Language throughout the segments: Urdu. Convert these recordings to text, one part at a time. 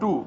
2,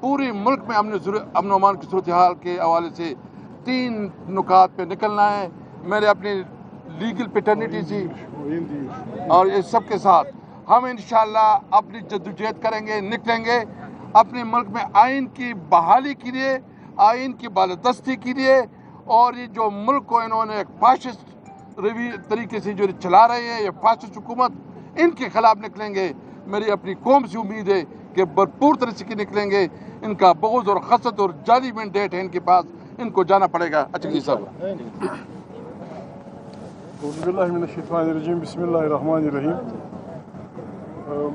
پوری ملک میں امن و امان کی صورتحال کے حوالے سے 3 نکات پہ نکلنا ہے. میرے اپنی لیگل پیٹرنٹی تھی اور اس سب کے ساتھ ہم انشاءاللہ اپنی جدوجہد کریں گے, نکلیں گے اپنے ملک میں آئین کی بحالی کے لیے, آئین کی بالادستی کے لیے. اور یہ جو ملک کو انہوں نے ایک فاشسٹ طریقے سے جو چلا رہے ہیں, یہ فاشسٹ حکومت, ان کے خلاف نکلیں گے. میری اپنی قوم سے امید ہے کہ بھرپور طرح سے نکلیں گے. ان کا بغض اور حسد اور جعلی مینڈیٹ ہے ان کے پاس, ان کو جانا پڑے گا. اچھا جی صاحب. اعوذ باللہ من الشیطان الرجیم, بسم اللہ الرحمن الرحیم.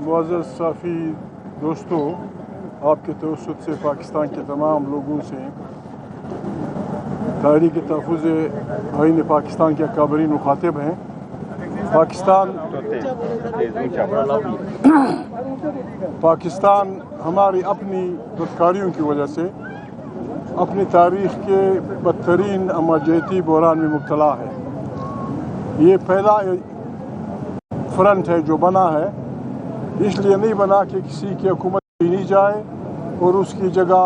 معزز صحافی دوستوں, آپ کے توسط سے پاکستان کے تمام لوگوں سے تحریک تحفظ آئین پاکستان کے اکابرین مخاطب ہیں. پاکستان ہماری اپنی بدکاریوں کی وجہ سے اپنی تاریخ کے بدترین اماجیتی بحران میں مبتلا ہے. یہ پہلا فرنٹ ہے جو بنا ہے, اس لیے نہیں بنا کہ کسی کی حکومت چھینی جائے اور اس کی جگہ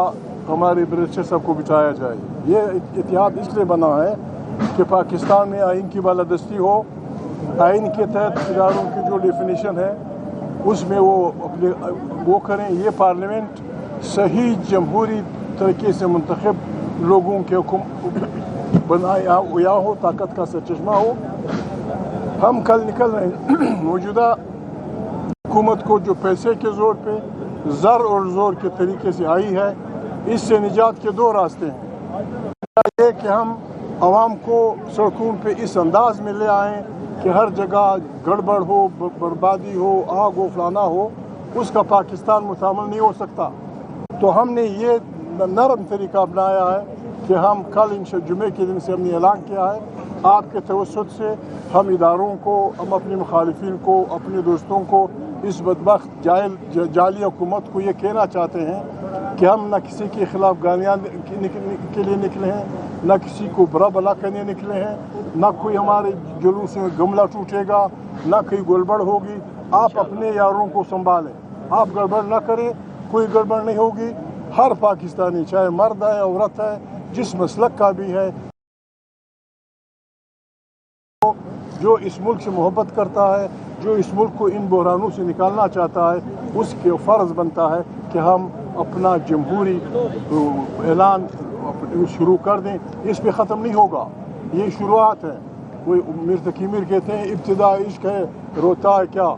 ہمارے برٹشر کو بٹھایا جائے. یہ اتحاد اس لیے بنا ہے کہ پاکستان میں آئین کی بالادستی ہو, آئین کے تحت اداروں کی جو ڈیفینیشن ہے اس میں وہ کریں. یہ پارلیمنٹ صحیح جمہوری طریقے سے منتخب لوگوں کے حکم بنایا ہوا ہو, طاقت کا سرچشمہ ہو. ہم کل نکل رہے ہیں. موجودہ حکومت کو جو پیسے کے زور پہ, زر اور زور کے طریقے سے آئی ہے, اس سے نجات کے 2 راستے ہیں. یہ کہ ہم عوام کو سڑکوں پہ اس انداز میں لے آئیں کہ ہر جگہ گڑبڑ ہو, بربادی ہو, آگ و فلانا ہو, اس کا پاکستان متحمل نہیں ہو سکتا. تو ہم نے یہ نرم طریقہ اپنایا ہے کہ ہم کل جمعے کے دن سے ہم نے اعلان کیا ہے, آپ کے توسط سے ہم اداروں کو, ہم اپنے مخالفین کو, اپنے دوستوں کو, اس بدبخت جعلی حکومت کو یہ کہنا چاہتے ہیں کہ ہم نہ کسی کے خلاف گالیاں کے لیے نکلے ہیں, نہ کسی کو برا بلا کرنے نکلے ہیں, نہ کوئی ہمارے جلوس میں گملہ ٹوٹے گا, نہ کوئی گڑبڑ ہوگی. آپ اپنے یاروں کو سنبھالیں, آپ گڑبڑ نہ کریں, کوئی گڑبڑ نہیں ہوگی. ہر پاکستانی چاہے مرد ہے, عورت ہے, جس مسلک کا بھی ہے, جو اس ملک سے محبت کرتا ہے, جو اس ملک کو ان بحرانوں سے نکالنا چاہتا ہے, اس کے فرض بنتا ہے کہ ہم اپنا جمہوری اعلان شروع کر دیں. اس پہ ختم نہیں ہوگا, یہ شروعات ہے. کوئی میر تقی میر کہتے ہیں ابتدا عشق ہے, روتا ہے کیا,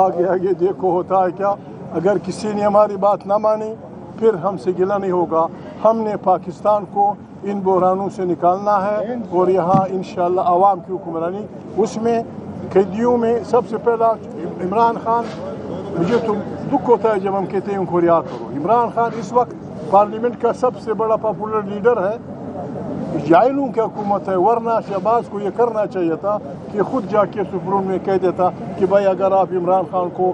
آگے آگے دیکھو ہوتا ہے کیا. اگر کسی نے ہماری بات نہ مانی پھر ہم سے گلہ نہیں ہوگا. ہم نے پاکستان کو ان بحرانوں سے نکالنا ہے اور یہاں انشاءاللہ عوام کی حکمرانی. اس میں قیدیوں میں سب سے پہلا عمران خان, مجھے تو دکھ ہوتا ہے جب ہم کہتے ہیں ان کو رہا کرو. عمران خان اس وقت پارلیمنٹ کا سب سے بڑا پاپولر لیڈر ہے, جائلوں کی حکومت ہے, ورنہ شہباز کو یہ کرنا چاہیے تھا کہ خود جا کے سپریم میں کہہ دیتا کہ بھائی اگر آپ عمران خان کو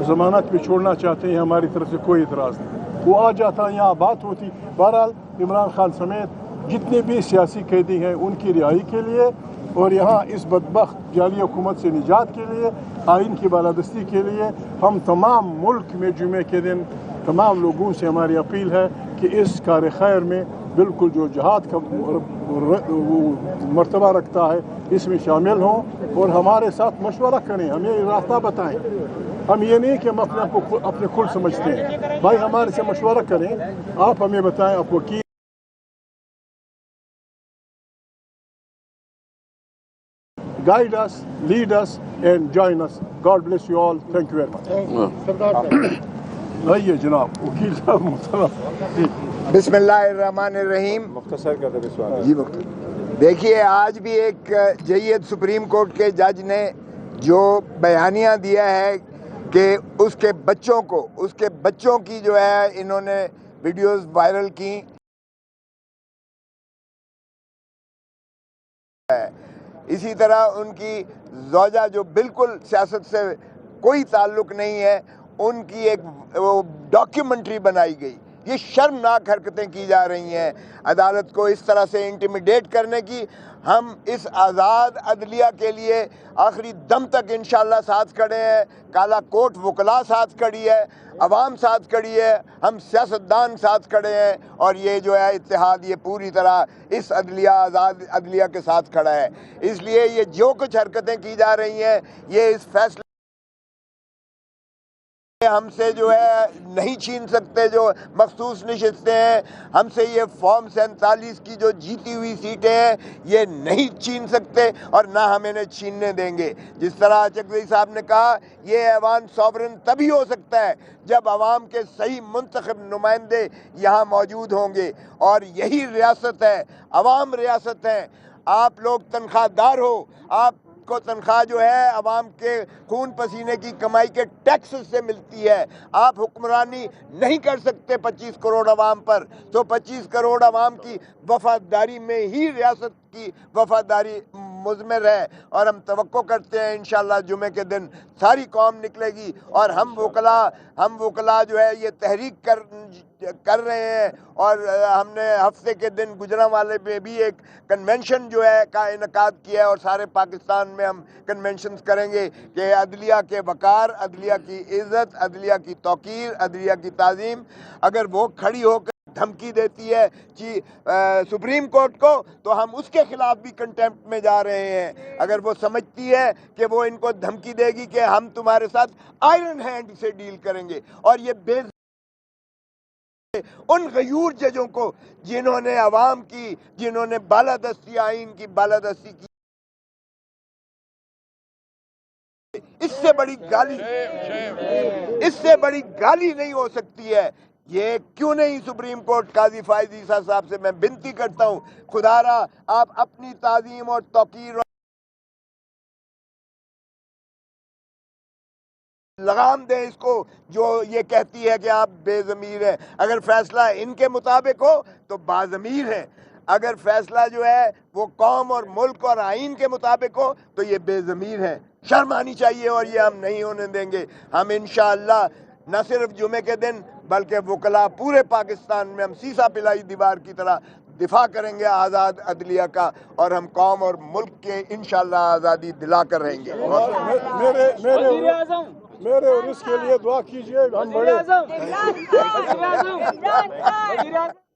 ضمانت پہ چھوڑنا چاہتے ہیں ہماری طرف سے کوئی اعتراض نہیں. وہ آ جاتا, یہاں بات ہوتی. بہرحال عمران خان سمیت جتنے بھی سیاسی قیدی ہیں ان کی رہائی کے لیے اور یہاں اس بدبخت جعلی حکومت سے نجات کے لیے, آئین کی بالادستی کے لیے ہم تمام ملک میں جمعے کے دن تمام لوگوں سے ہماری اپیل ہے کہ اس کار خیر میں بالکل جو جہاد کا مرتبہ رکھتا ہے اس میں شامل ہوں اور ہمارے ساتھ مشورہ کریں, ہمیں راستہ بتائیں. ہم یہ نہیں کہ ہم اپنے آپ کو اپنے کل سمجھتے ہیں, بھائی ہمارے سے مشورہ کریں, آپ ہمیں بتائیں. آپ وکیل guide us, lead us and join us. God bless you all. Thank you very much. آئیے جناب وکیل صاحب محترم. بسم اللہ الرحمن الرحیم. مختصر کر دے سوال. جی مختصر. دیکھیے آج بھی ایک جید سپریم کورٹ کے جج نے جو بیانیہ دیا ہے کہ اس کے بچوں کی جو ہے انہوں نے ویڈیوز وائرل کی. اسی طرح ان کی زوجہ جو بالکل سیاست سے کوئی تعلق نہیں ہے, ان کی ایک ڈاکیومنٹری بنائی گئی یہ شرمناک حرکتیں کی جا رہی ہیں عدالت کو اس طرح سے انٹیمیڈیٹ کرنے کی. ہم اس آزاد عدلیہ کے لیے آخری دم تک انشاءاللہ ساتھ کھڑے ہیں. کالا کوٹ وکلا ساتھ کھڑی ہے, عوام ساتھ کھڑی ہے, ہم سیاستدان ساتھ کھڑے ہیں, اور یہ جو ہے اتحاد یہ پوری طرح اس عدلیہ آزاد عدلیہ کے ساتھ کھڑا ہے. اس لیے یہ جو کچھ حرکتیں کی جا رہی ہیں یہ اس فیصلے ہم سے جو ہے نہیں چھین سکتے. جو مخصوص نشستیں ہیں ہم سے, یہ فارم 47 کی جو جیتی ہوئی سیٹیں ہیں یہ نہیں چھین سکتے اور نہ ہم انہیں چھیننے دیں گے. جس طرح چکزئی صاحب نے کہا یہ ایوان سوورن تبھی ہو سکتا ہے جب عوام کے صحیح منتخب نمائندے یہاں موجود ہوں گے, اور یہی ریاست ہے, عوام ریاست ہے. آپ لوگ تنخواہ دار ہو, آپ کو تنخواہ جو ہے عوام کے خون پسینے کی کمائی کے ٹیکس سے ملتی ہے. آپ حکمرانی نہیں کر سکتے 25 کروڑ عوام پر, تو 25 کروڑ عوام کی وفاداری میں ہی ریاست کی وفاداری مضمر ہے. اور ہم توقع کرتے ہیں انشاءاللہ جمعے کے دن ساری قوم نکلے گی, اور ہم وکلا جو ہے یہ تحریک کر رہے ہیں. اور ہم نے ہفتے کے دن گجرانوالے میں بھی ایک کنونشن جو ہے کا انعقاد کیا ہے, اور سارے پاکستان میں ہم کنونشنز کریں گے کہ عدلیہ کے وقار, عدلیہ کی عزت, عدلیہ کی توقیر, عدلیہ کی تعظیم اگر وہ کھڑی ہو کر دھمکی دیتی ہے سپریم کورٹ کو, تو ہم اس کے خلاف بھی کنٹیمپٹ میں جا رہے ہیں. اگر وہ سمجھتی ہے کہ وہ ان کو دھمکی دے گی کہ ہم تمہارے ساتھ آئرن ہینڈ سے ڈیل کریں گے, اور یہ ان غیور ججوں کو جنہوں نے عوام کی, جنہوں نے بالادستی آئین کی بالادستی کی, اس سے بڑی گالی نہیں ہو سکتی ہے. یہ کیوں نہیں سپریم کورٹ قاضی فائز عیسیٰ صاحب سے میں بنتی کرتا ہوں, خدا را آپ اپنی تعظیم اور توقیر لگام دیں اس کو جو یہ کہتی ہے کہ آپ بے ضمیر ہیں. اگر فیصلہ ان کے مطابق ہو تو باضمیر ہیں, اگر فیصلہ جو ہے وہ قوم اور ملک اور آئین کے مطابق ہو تو یہ بے ضمیر ہیں. شرم آنی چاہیے, اور یہ ہم نہیں ہونے دیں گے. ہم انشاءاللہ نہ صرف جمعے کے دن بلکہ وکلا پورے پاکستان میں ہم سیسا پلائی دیوار کی طرح دفاع کریں گے آزاد عدلیہ کا, اور ہم قوم اور ملک کے انشاءاللہ آزادی دلا کر رہیں گے. میرے اور اس کے لیے دعا کیجئے, ہم بڑے